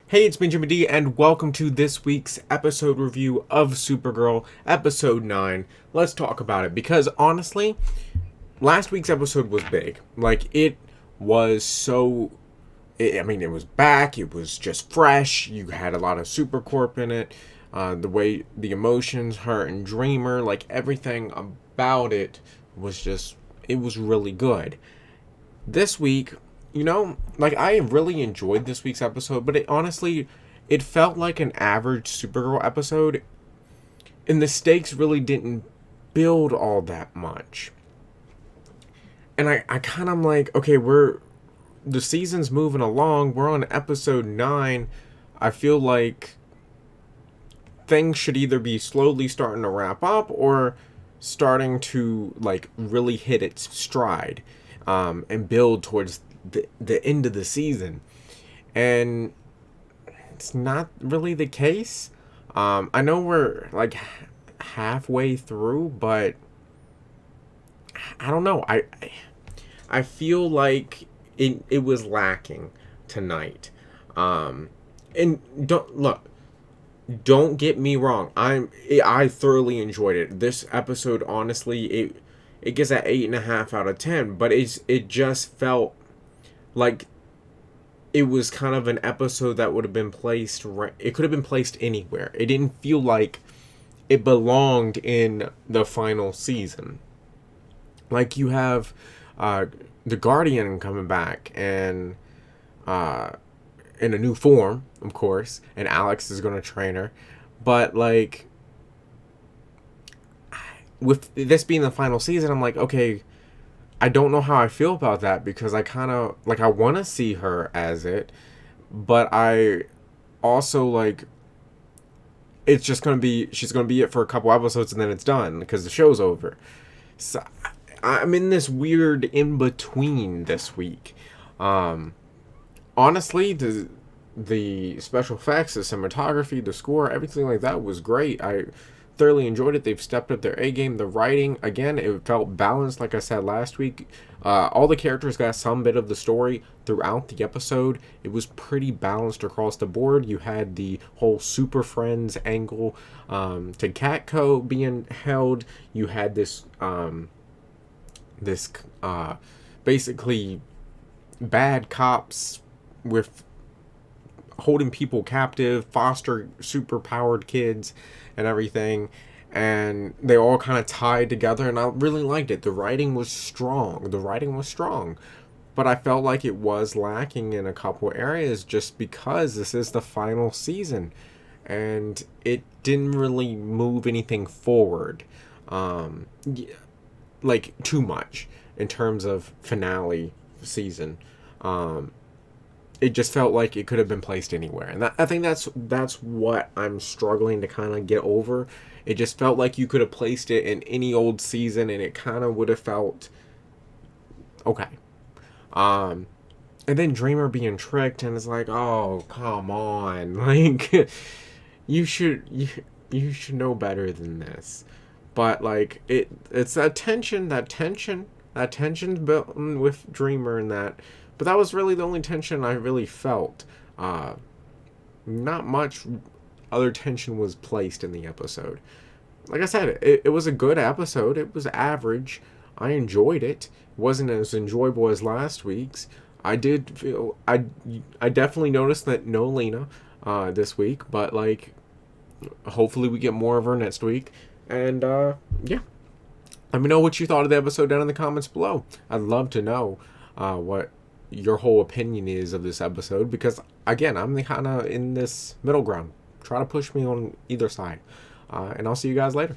Hey, it's me, Jimmy D, and welcome to this week's episode review of Supergirl, episode 9. Let's talk about it, because honestly, last week's episode was big. It was so... it was back, it was just fresh, you had a lot of Supercorp in it, the way, the emotions, her and Dreamer, everything about it was just... it was really good. This week... I really enjoyed this week's episode, but it felt like an average Supergirl episode, and the stakes really didn't build all that much. And I kind of like, okay, the season's moving along, we're on episode 9, I feel like things should either be slowly starting to wrap up, or starting to, really hit its stride, and build towards the end of the season, and it's not really the case. I know we're halfway through, but I don't know. I feel like it was lacking tonight. And don't get me wrong. I thoroughly enjoyed it. This episode, honestly, it gets an 8.5 out of 10, but it just felt like it was kind of an episode that would have been placed it could have been placed anywhere. It didn't feel like it belonged in the final season. You have the Guardian coming back, and in a new form, of course, and Alex is going to train her, but with this being the final season, I'm like, okay, I don't know how I feel about that, because I kind of, I want to see her as it, but I also, it's just going to be, she's going to be it for a couple episodes, and then it's done, because the show's over. So, I'm in this weird in-between this week. Honestly, the special effects, the cinematography, the score, everything like that was great. I thoroughly enjoyed it. They've stepped up their A game. The writing, again, it felt balanced, like I said last week. All the characters got some bit of the story throughout the episode. It was pretty balanced across the board. You had the whole Superfriends angle to CATCO being held. You had this basically bad cops with holding people captive, foster super-powered kids and everything, and they all kind of tied together, and I really liked it. The writing was strong, but I felt like it was lacking in a couple areas, just because this is the final season, and it didn't really move anything forward, too much in terms of finale season. It just felt like it could have been placed anywhere, and I think that's what I'm struggling to kind of get over. It just felt like you could have placed it in any old season, and it kind of would have felt okay. And then Dreamer being tricked, and it's like, oh, come on, you should know better than this. But it's that tension's built with Dreamer and that. But that was really the only tension I really felt. Not much other tension was placed in the episode. Like I said, it was a good episode. It was average. I enjoyed it. It wasn't as enjoyable as last week's. I definitely noticed that no Lena this week, but hopefully we get more of her next week. And yeah. Let me know what you thought of the episode down in the comments below. I'd love to know what your whole opinion is of this episode, because again, I'm kind of in this middle ground. Try to push me on either side, and I'll see you guys later.